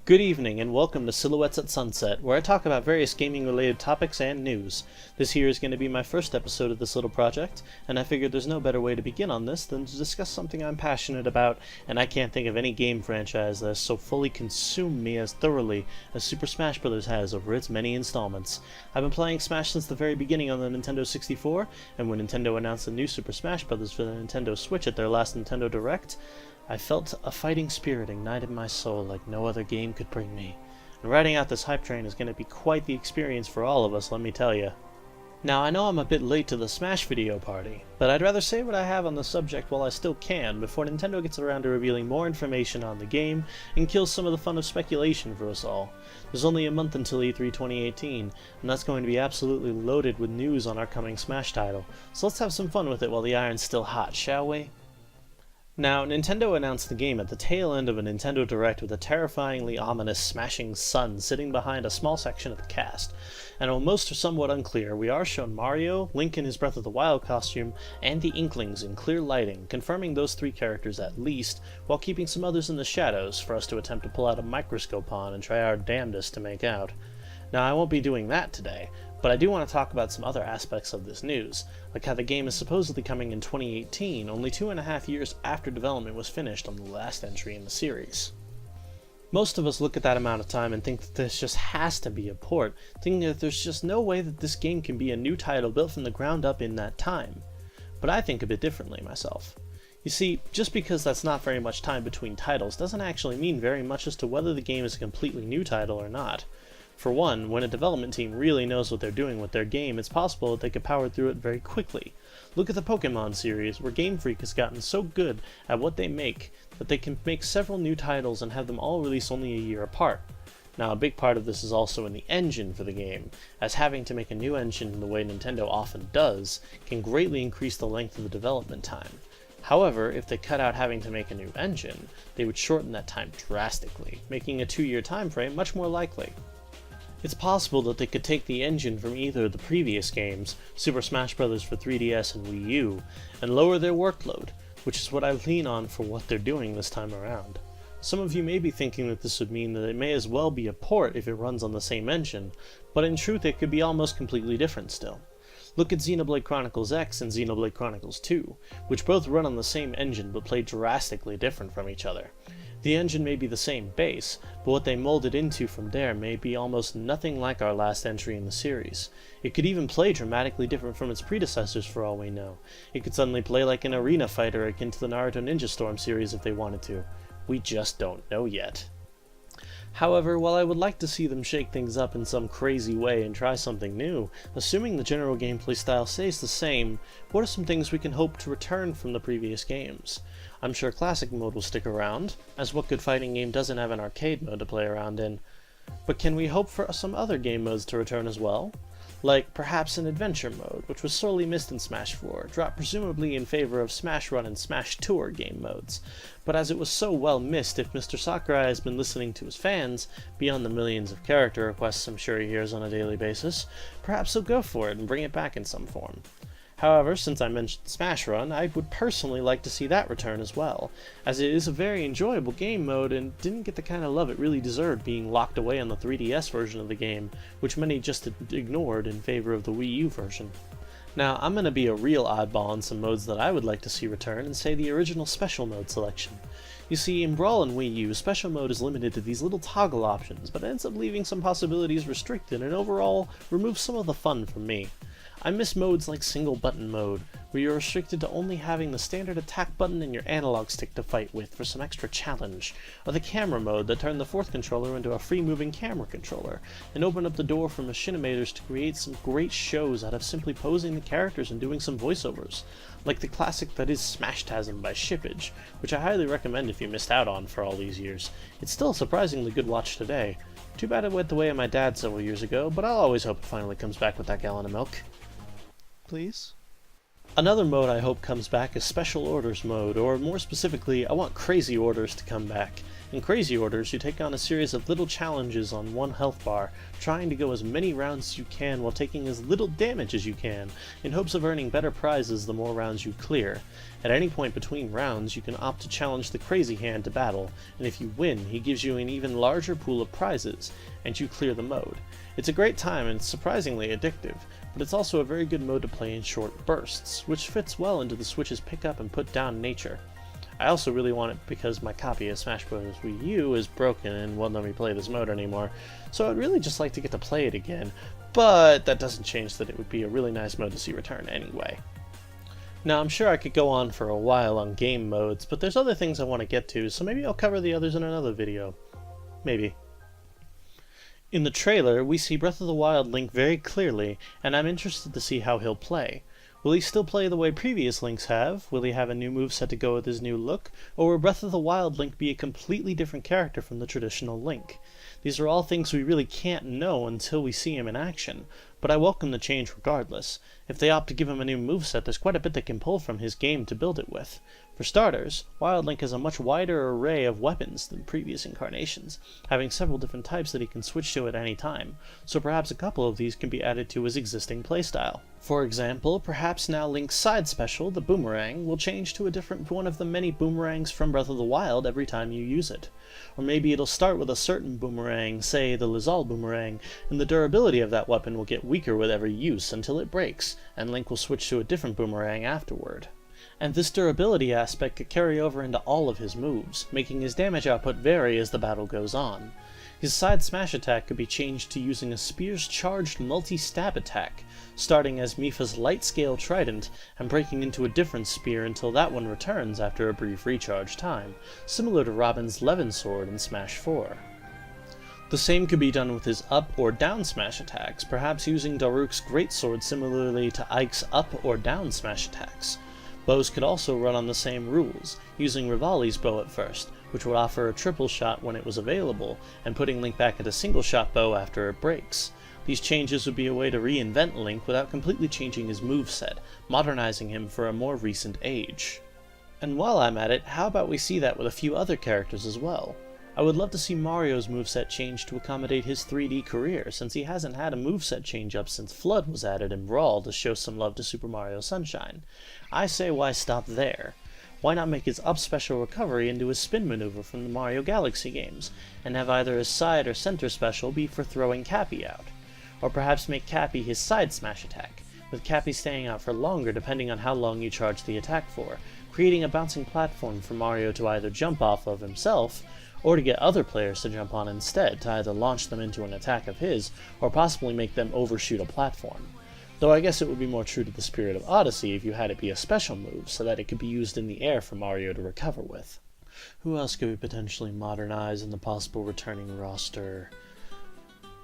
Good evening and welcome to Silhouettes at Sunset, where I talk about various gaming related topics and news. This here is going to be my first episode of this little project, and I figured there's no better way to begin on this than to discuss something I'm passionate about, and I can't think of any game franchise that has so fully consumed me as thoroughly as Super Smash Bros. Has over its many installments. I've been playing Smash since the very beginning on the Nintendo 64, and when Nintendo announced the new Super Smash Bros. For the Nintendo Switch at their last Nintendo Direct, I felt a fighting spirit ignite in my soul like no other game could bring me. And riding out this hype train is going to be quite the experience for all of us, let me tell you. Now, I know I'm a bit late to the Smash video party, but I'd rather say what I have on the subject while I still can before Nintendo gets around to revealing more information on the game and kills some of the fun of speculation for us all. There's only a month until E3 2018, and that's going to be absolutely loaded with news on our coming Smash title, so let's have some fun with it while the iron's still hot, shall we? Now, Nintendo announced the game at the tail end of a Nintendo Direct with a terrifyingly ominous smashing sun sitting behind a small section of the cast. And while most are somewhat unclear, we are shown Mario, Link in his Breath of the Wild costume, and the Inklings in clear lighting, confirming those three characters at least, while keeping some others in the shadows for us to attempt to pull out a microscope on and try our damnedest to make out. Now, I won't be doing that today, but I do want to talk about some other aspects of this news, like how the game is supposedly coming in 2018, only 2.5 years after development was finished on the last entry in the series. Most of us look at that amount of time and think that this just has to be a port, thinking that there's just no way that this game can be a new title built from the ground up in that time. But I think a bit differently myself. You see, just because that's not very much time between titles doesn't actually mean very much as to whether the game is a completely new title or not. For one, when a development team really knows what they're doing with their game, it's possible that they could power through it very quickly. Look at the Pokemon series, where Game Freak has gotten so good at what they make that they can make several new titles and have them all release only a year apart. Now, a big part of this is also in the engine for the game, as having to make a new engine in the way Nintendo often does can greatly increase the length of the development time. However, if they cut out having to make a new engine, they would shorten that time drastically, making a 2-year time frame much more likely. It's possible that they could take the engine from either of the previous games, Super Smash Bros. For 3DS and Wii U, and lower their workload, which is what I lean on for what they're doing this time around. Some of you may be thinking that this would mean that it may as well be a port if it runs on the same engine, but in truth it could be almost completely different still. Look at Xenoblade Chronicles X and Xenoblade Chronicles 2, which both run on the same engine but play drastically different from each other. The engine may be the same base, but what they molded into from there may be almost nothing like our last entry in the series. It could even play dramatically different from its predecessors for all we know. It could suddenly play like an arena fighter akin to the Naruto Ninja Storm series if they wanted to. We just don't know yet. However, while I would like to see them shake things up in some crazy way and try something new, assuming the general gameplay style stays the same, what are some things we can hope to return from the previous games? I'm sure Classic Mode will stick around, as what good fighting game doesn't have an arcade mode to play around in? But can we hope for some other game modes to return as well? Like perhaps an adventure mode, which was sorely missed in Smash 4, dropped presumably in favor of Smash Run and Smash Tour game modes. But as it was so well missed, if Mr. Sakurai has been listening to his fans, beyond the millions of character requests I'm sure he hears on a daily basis, perhaps he'll go for it and bring it back in some form. However, since I mentioned Smash Run, I would personally like to see that return as well, as it is a very enjoyable game mode and didn't get the kind of love it really deserved being locked away on the 3DS version of the game, which many just ignored in favor of the Wii U version. Now, I'm going to be a real oddball on some modes that I would like to see return and say the original Special Mode selection. You see, in Brawl and Wii U, Special Mode is limited to these little toggle options, but ends up leaving some possibilities restricted and overall removes some of the fun from me. I miss modes like Single Button Mode, where you're restricted to only having the standard attack button and your analog stick to fight with for some extra challenge, or the Camera Mode that turned the fourth controller into a free-moving camera controller, and opened up the door for machinimators to create some great shows out of simply posing the characters and doing some voiceovers, like the classic that is Smashtasm by Shippage, which I highly recommend if you missed out on for all these years. It's still a surprisingly good watch today. Too bad it went the way of my dad several years ago, but I'll always hope it finally comes back with that gallon of milk. Please? Another mode I hope comes back is Special Orders mode, or more specifically, I want Crazy Orders to come back. In Crazy Orders, you take on a series of little challenges on one health bar, trying to go as many rounds as you can while taking as little damage as you can, in hopes of earning better prizes the more rounds you clear. At any point between rounds, you can opt to challenge the Crazy Hand to battle, and if you win, he gives you an even larger pool of prizes, and you clear the mode. It's a great time and surprisingly addictive, but it's also a very good mode to play in short bursts, which fits well into the Switch's pick up and put down nature. I also really want it because my copy of Smash Bros. Wii U is broken and won't let me play this mode anymore, so I'd really just like to get to play it again, but that doesn't change that it would be a really nice mode to see return anyway. Now, I'm sure I could go on for a while on game modes, but there's other things I want to get to, so maybe I'll cover the others in another video. Maybe. In the trailer, we see Breath of the Wild Link very clearly, and I'm interested to see how he'll play. Will he still play the way previous Links have? Will he have a new moveset to go with his new look? Or will Breath of the Wild Link be a completely different character from the traditional Link? These are all things we really can't know until we see him in action, but I welcome the change regardless. If they opt to give him a new moveset, there's quite a bit they can pull from his game to build it with. For starters, Wild Link has a much wider array of weapons than previous incarnations, having several different types that he can switch to at any time, so perhaps a couple of these can be added to his existing playstyle. For example, perhaps now Link's side special, the Boomerang, will change to a different one of the many boomerangs from Breath of the Wild every time you use it. Or maybe it'll start with a certain boomerang, say the Lizal Boomerang, and the durability of that weapon will get weaker with every use until it breaks, and Link will switch to a different boomerang afterward. And this durability aspect could carry over into all of his moves, making his damage output vary as the battle goes on. His side smash attack could be changed to using a spear's charged multi-stab attack, starting as Mipha's light scale trident and breaking into a different spear until that one returns after a brief recharge time, similar to Robin's Levin sword in Smash 4. The same could be done with his up or down smash attacks, perhaps using Daruk's greatsword similarly to Ike's up or down smash attacks. Bows could also run on the same rules, using Rivali's bow at first, which would offer a triple shot when it was available, and putting Link back at a single shot bow after it breaks. These changes would be a way to reinvent Link without completely changing his moveset, modernizing him for a more recent age. And while I'm at it, how about we see that with a few other characters as well? I would love to see Mario's moveset change to accommodate his 3D career, since he hasn't had a moveset change up since Flood was added in Brawl to show some love to Super Mario Sunshine. I say why stop there? Why not make his up special recovery into his spin maneuver from the Mario Galaxy games, and have either his side or center special be for throwing Cappy out? Or perhaps make Cappy his side smash attack, with Cappy staying out for longer depending on how long you charge the attack for, creating a bouncing platform for Mario to either jump off of himself, or to get other players to jump on instead to either launch them into an attack of his, or possibly make them overshoot a platform. Though I guess it would be more true to the spirit of Odyssey if you had it be a special move, so that it could be used in the air for Mario to recover with. Who else could we potentially modernize in the possible returning roster?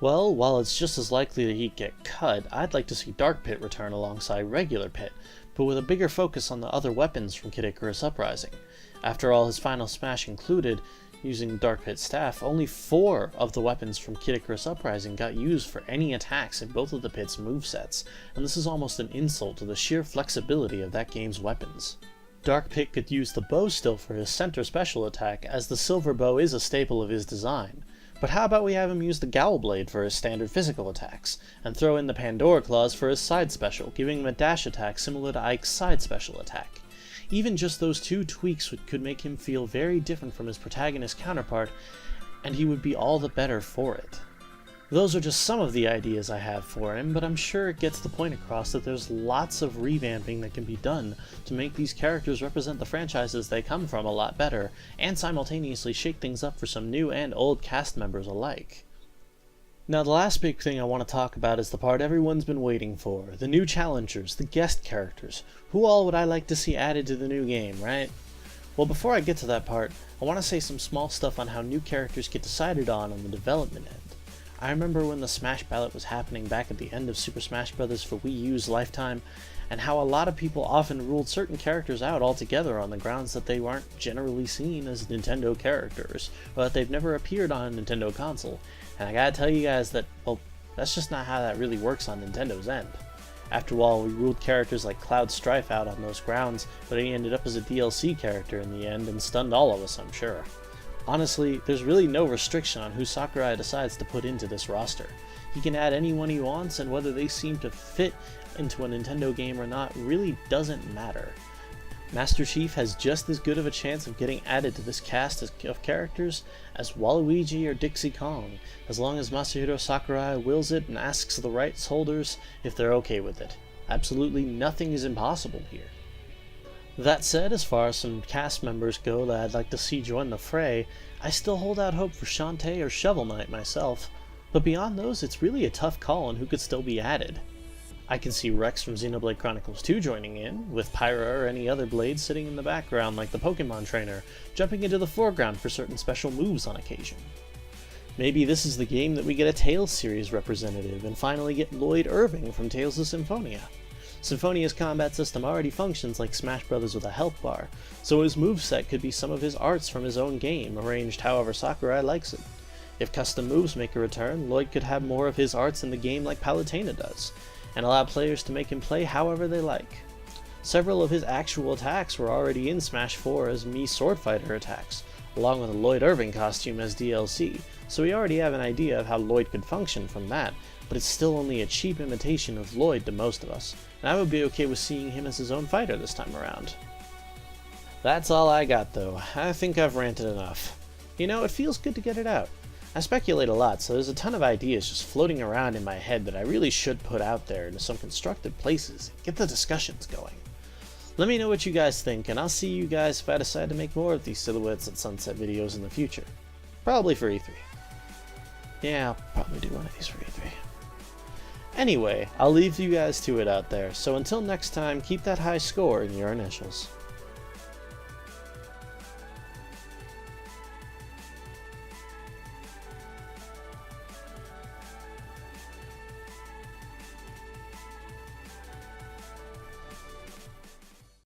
Well, while it's just as likely that he'd get cut, I'd like to see Dark Pit return alongside regular Pit, but with a bigger focus on the other weapons from Kid Icarus Uprising. After all, his final smash included using Dark Pit Staff, only 4 of the weapons from Kid Icarus Uprising got used for any attacks in both of the Pit's movesets, and this is almost an insult to the sheer flexibility of that game's weapons. Dark Pit could use the bow still for his center special attack, as the silver bow is a staple of his design. But how about we have him use the Gowl Blade for his standard physical attacks, and throw in the Pandora Claws for his side special, giving him a dash attack similar to Ike's side special attack. Even just those 2 tweaks could make him feel very different from his protagonist counterpart, and he would be all the better for it. Those are just some of the ideas I have for him, but I'm sure it gets the point across that there's lots of revamping that can be done to make these characters represent the franchises they come from a lot better, and simultaneously shake things up for some new and old cast members alike. Now the last big thing I want to talk about is the part everyone's been waiting for, the new challengers, the guest characters. Who all would I like to see added to the new game, right? Well, before I get to that part, I want to say some small stuff on how new characters get decided on the development end. I remember when the Smash Ballot was happening back at the end of Super Smash Bros. For Wii U's lifetime, and how a lot of people often ruled certain characters out altogether on the grounds that they weren't generally seen as Nintendo characters, or that they've never appeared on a Nintendo console. And I gotta tell you guys that, well, that's just not how that really works on Nintendo's end. After all, we ruled characters like Cloud Strife out on those grounds, but he ended up as a DLC character in the end and stunned all of us, I'm sure. Honestly, there's really no restriction on who Sakurai decides to put into this roster. He can add anyone he wants, and whether they seem to fit into a Nintendo game or not really doesn't matter. Master Chief has just as good of a chance of getting added to this cast of characters as Waluigi or Dixie Kong, as long as Masahiro Sakurai wills it and asks the rights holders if they're okay with it. Absolutely nothing is impossible here. That said, as far as some cast members go that I'd like to see join the fray, I still hold out hope for Shantae or Shovel Knight myself, but beyond those it's really a tough call on who could still be added. I can see Rex from Xenoblade Chronicles 2 joining in, with Pyra or any other Blade sitting in the background like the Pokemon trainer, jumping into the foreground for certain special moves on occasion. Maybe this is the game that we get a Tales series representative and finally get Lloyd Irving from Tales of Symphonia. Symphonia's combat system already functions like Smash Bros. With a health bar, so his moveset could be some of his arts from his own game, arranged however Sakurai likes it. If custom moves make a return, Lloyd could have more of his arts in the game like Palutena does, and allow players to make him play however they like. Several of his actual attacks were already in Smash 4 as Mii Sword Fighter attacks, along with a Lloyd Irving costume as DLC, so we already have an idea of how Lloyd could function from that, but it's still only a cheap imitation of Lloyd to most of us, and I would be okay with seeing him as his own fighter this time around. That's all I got though. I think I've ranted enough. You know, it feels good to get it out. I speculate a lot, so there's a ton of ideas just floating around in my head that I really should put out there into some constructive places and get the discussions going. Let me know what you guys think, and I'll see you guys if I decide to make more of these Silhouettes at Sunset videos in the future. Probably for E3. Yeah, I'll probably do one of these for E3. Anyway, I'll leave you guys to it out there, so until next time, keep that high score in your initials.